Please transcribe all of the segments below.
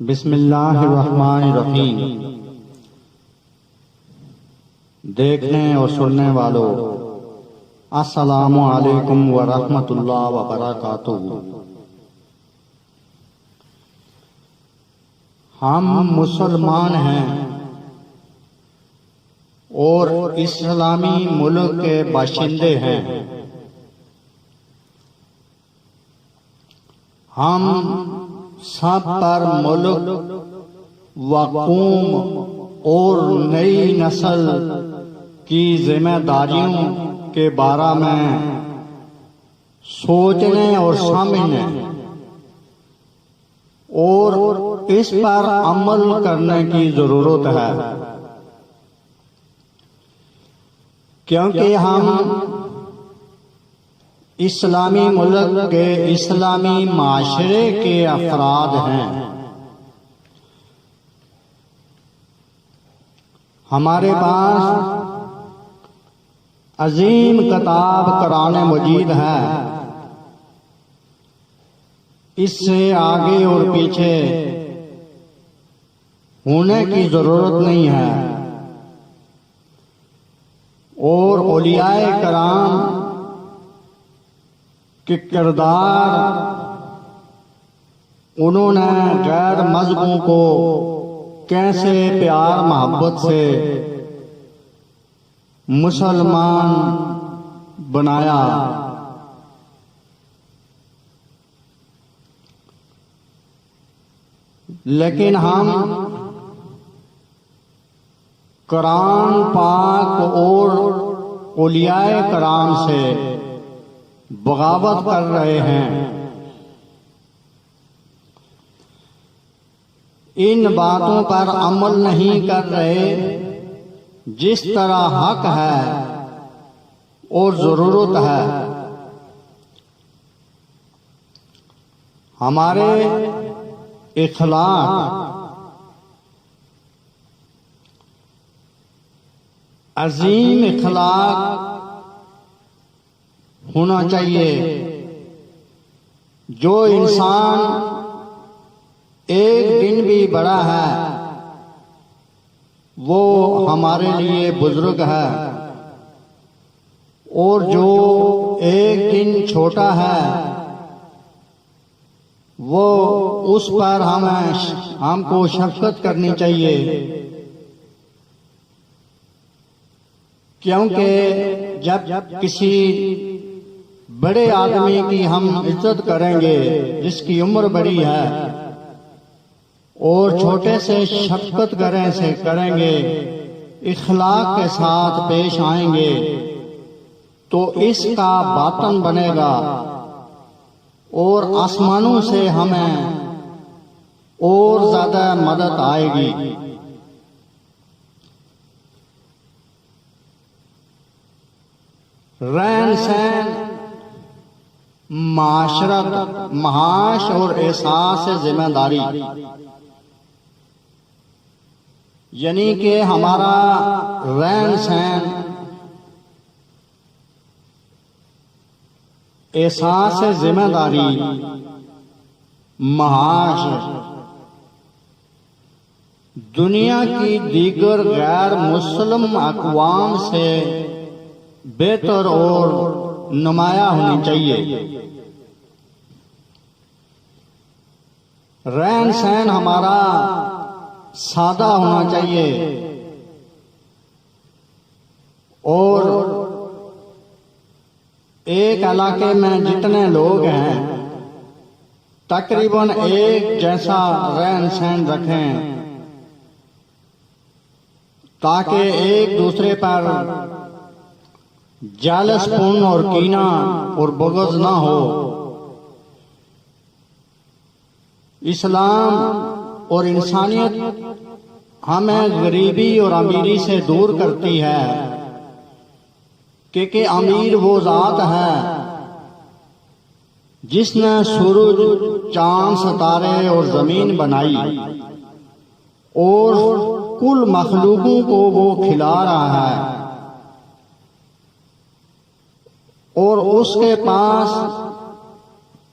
बिस्मिल्लाहिर्रहमानिर्रहीम। देखने और सुनने वालों, अस्सलामु अलैकुम व रहमतुल्लाह व बरकातुहू। हम मुसलमान हैं और इस्लामी मुल्क के बाशिंदे हैं। हम सब पर मुल्क व कौम और नई नस्ल की जिम्मेदारियों के बारे में सोचने और समझने और इस पर अमल करने की जरूरत है, क्योंकि हम इस्लामी मुल्क के इस्लामी माशरे के अफराद हैं। हमारे पास अजीम किताब कुरान मजीद है। इससे आगे और पीछे होने की जरूरत नहीं है। और औलियाए कराम कि किरदार उन्होंने गैर मजहबों को कैसे प्यार मोहब्बत से मुसलमान बनाया। लेकिन हम कुरान पाक और औलियाए कराम से बगावत कर रहे हैं। इन बातों पर अमल नहीं कर रहे जिस तरह हक है और जरूरत है। हमारे इखलाक अजीम इखलाक होना चाहिए। जो इंसान एक दिन भी बड़ा है वो हमारे लिए बुजुर्ग है, और जो एक दिन छोटा है वो उस पर हमको शफकत करनी चाहिए। क्योंकि जब किसी बड़े आदमी की हम इज्जत करेंगे जिसकी उम्र बड़ी है, और छोटे से शफकत करेंगे, इखलाक के साथ पेश आएंगे, तो इसका बातन बनेगा और आसमानों से हमें और ज्यादा मदद आएगी। रहन सहन, माशरत, महाश और एहसास जिम्मेदारी, यानी कि हमारा रहन सहन, एहसास जिम्मेदारी, महाश दुनिया की दीगर गैर मुस्लिम अक़वाम से बेहतर और नुमाया होनी चाहिए। रहन सहन हमारा सादा होना चाहिए, और एक इलाके में जितने लोग हैं तकरीबन एक जैसा रहन सहन रखें, ताकि एक दूसरे पर जालसपन और कीना और बग़ज़ ना हो। इस्लाम और इंसानियत हमें गरीबी और अमीरी से दूर करती है, क्योंकि अमीर वो जात है जिसने सूरज, चांद, सितारे और जमीन बनाई और कुल मखलूकों को वो खिला रहा है, और उसके पास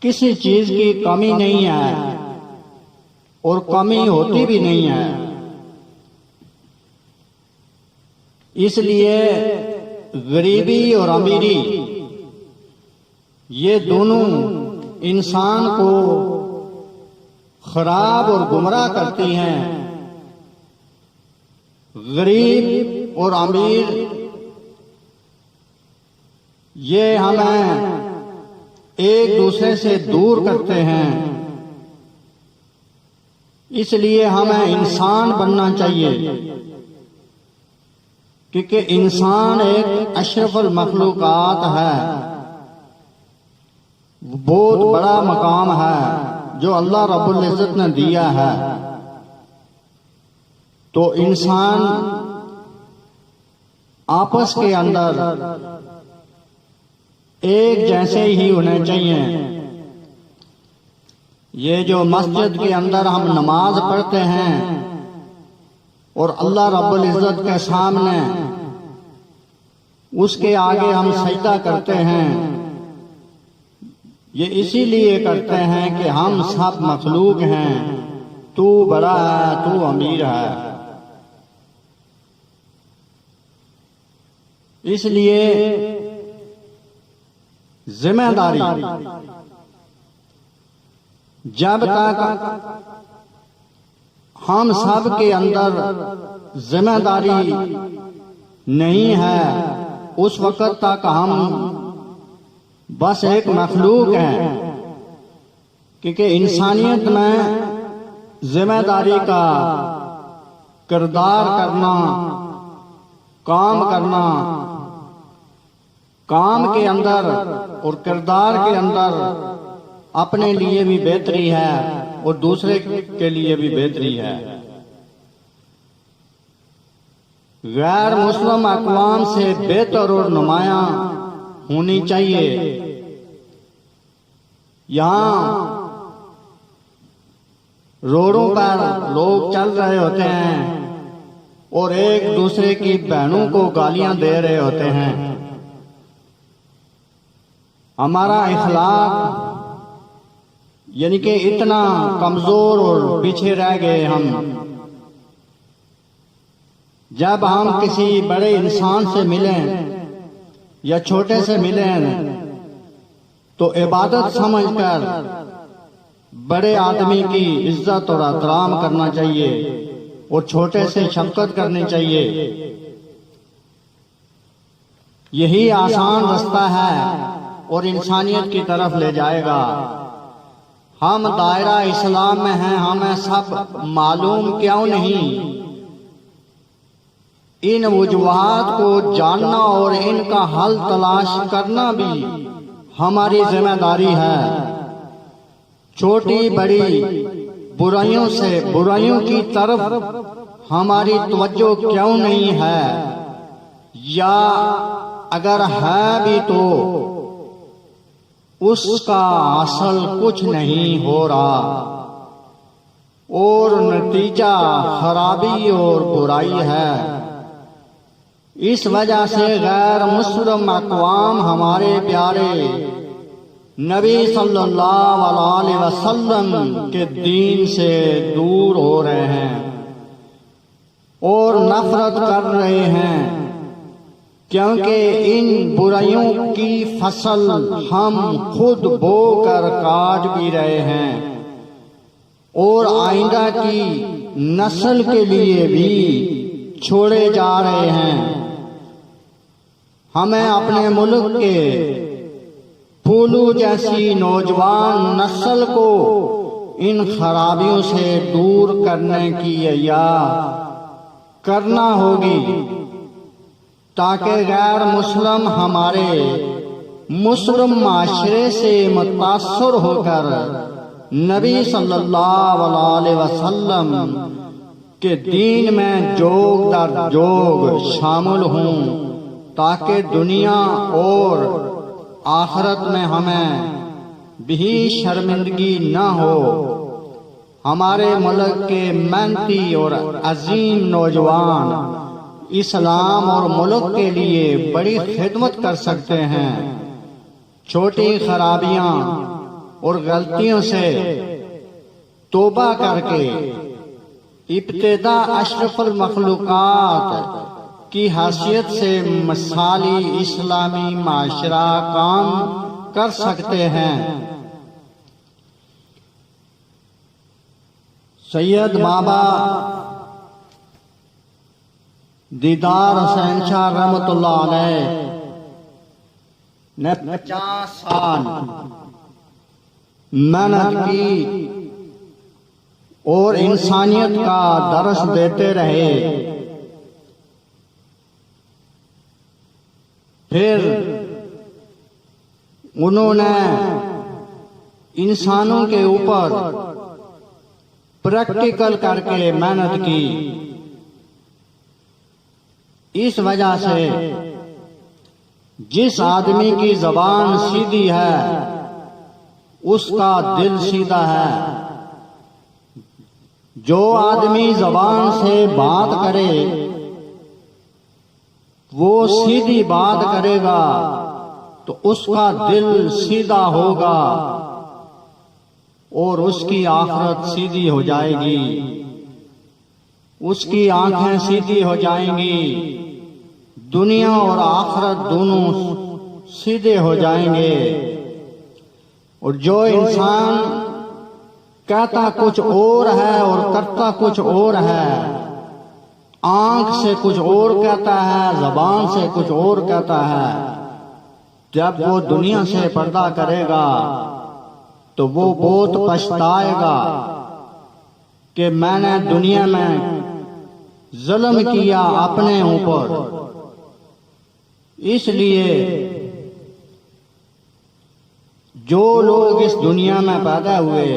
किसी चीज की कमी नहीं है, और कमी होती भी नहीं है। इसलिए गरीबी और अमीरी ये दोनों इंसान को खराब और गुमराह करती हैं। गरीब और अमीर ये हमें एक दूसरे से दूर करते हैं। इसलिए हमें इंसान बनना चाहिए, क्योंकि इंसान एक अशरफुल मखलूकात है, बहुत बड़ा मकाम है जो अल्लाह रब्बुल इज्जत ने दिया है। तो इंसान आपस के अंदर एक जैसे ही होने चाहिए। ये जो मस्जिद के अंदर हम नमाज पढ़ते हैं और अल्लाह रब्बुल इज्जत के सामने उसके आगे हम सजदा करते हैं, ये इसीलिए करते हैं कि हम सब मखलूक हैं, तू बड़ा है, तू अमीर है। इसलिए जिम्मेदारी जब तक हम सब के अंदर जिम्मेदारी नहीं है, उस वक्त तक हम बस एक मखलूक हैं। क्योंकि इंसानियत में जिम्मेदारी का किरदार करना, काम करना, काम के अंदर और किरदार के अंदर अपने लिए भी बेहतरी है और दूसरे के लिए भी बेहतरी है। गैर मुस्लिम अक़वाम से बेहतर और नुमायां होनी चाहिए। यहाँ रोडों पर लोग चल रहे होते हैं और एक दूसरे की बहनों को गालियां दे रहे होते हैं। हमारा इखलाक यानी कि इतना कमजोर और पीछे रह गए हम। जब हम किसी बड़े इंसान से मिलें या छोटे से मिलें तो इबादत समझकर बड़े आदमी की इज्जत और एहतराम करना चाहिए और छोटे से शफकत करनी चाहिए। यही आसान रास्ता है और इंसानियत की तरफ ले जाएगा। हम दायरा इस्लाम में हैं, हमें सब मालूम क्यों नहीं। इन वजूहात को जानना और इनका हल तलाश करना भी हमारी जिम्मेदारी है। छोटी बड़ी बुराइयों से बुराइयों की तरफ हमारी तवज्जो क्यों नहीं है, या अगर है भी तो उसका असल कुछ नहीं हो रहा और नतीजा खराबी और बुराई है। इस वजह से गैर मुस्लिम अक़वाम हमारे प्यारे नबी सल्लल्लाहु अलैहि वसल्लम के दीन से दूर हो रहे हैं और नफरत कर रहे हैं, क्योंकि इन बुराइयों की फसल हम खुद बोकर काट भी रहे हैं और आइंदा की नस्ल के लिए भी छोड़े जा रहे हैं। हमें अपने मुल्क के फूलू जैसी नौजवान नस्ल को इन खराबियों से दूर करने की या करना होगी, ताकि गैर मुस्लिम हमारे मुस्लिम माशरे से मुतासर होकर नबी सल्लल्लाहु अलैहि वसल्लम के दीन में जोग दर जोग शामिल हों, ताकि दुनिया और आखिरत में हमें भी शर्मिंदगी न हो। हमारे मुल्क के मेहनती और अजीम नौजवान इस्लाम और मुल्क के लिए बड़ी खिदमत कर सकते हैं। छोटी खराबियां और गलतियों से तौबा करके इब्तिदा अशरफुल मखलूकात की हैसियत से मिसाली इस्लामी माशरा काम कर सकते हैं। सैयद बाबा दीदार हुसैन शाह रहमतुल्लाह अलैह ने 50 साल मेहनत की और इंसानियत का दर्स देते रहे। फिर उन्होंने इंसानों के ऊपर प्रैक्टिकल करके मेहनत की। इस वजह से जिस आदमी की जबान सीधी है उसका दिल सीधा है। जो आदमी जबान से बात करे वो सीधी बात करेगा तो उसका दिल सीधा होगा और उसकी आखिरत सीधी हो जाएगी, उसकी आंखें सीधी हो जाएंगी, दुनिया और आखिरत दोनों सीधे हो जाएंगे। और जो इंसान कहता कुछ और है और करता कुछ और है, आंख से कुछ और कहता है, जबान से कुछ और कहता है, जब वो दुनिया से पर्दा करेगा तो वो बहुत पछताएगा कि मैंने दुनिया में जुल्म किया अपने ऊपर। इसलिए जो लोग इस दुनिया में पैदा हुए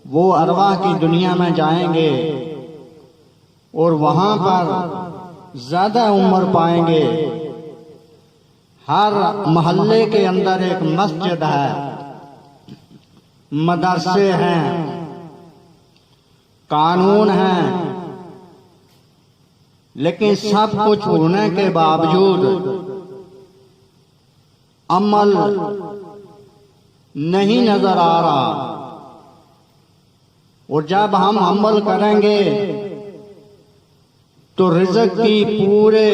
वो अरवाह की दुनिया में जाएंगे और वहां पर ज्यादा उम्र पाएंगे। हर मोहल्ले के अंदर एक मस्जिद है, मदरसे हैं, कानून हैं, लेकिन सब कुछ होने के बावजूद अमल नहीं नजर आ रहा। और जब हम अमल करेंगे तो रिज़्क़ की पूरे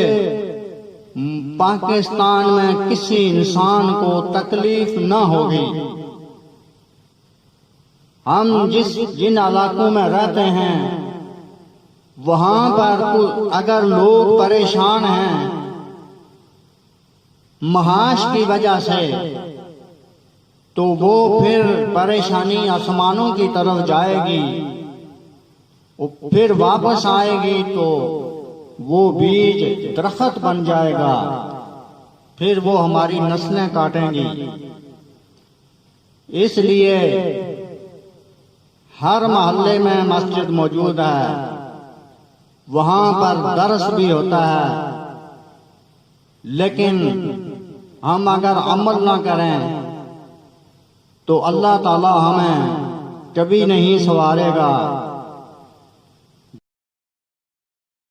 पाकिस्तान में किसी इंसान को तकलीफ न होगी। हम जिन इलाकों में रहते हैं वहां पर अगर लोग परेशान हैं महाश की वजह से तो वो फिर परेशानी आसमानों की तरफ जाएगी और फिर वापस आएगी तो वो बीज दरख्त बन जाएगा, फिर वो हमारी नस्लें काटेंगी। इसलिए हर मोहल्ले में मस्जिद मौजूद है, वहां पर दर्स भी होता है, लेकिन हम अगर अमल ना करें तो अल्लाह ताला हमें कभी नहीं संवारेगा।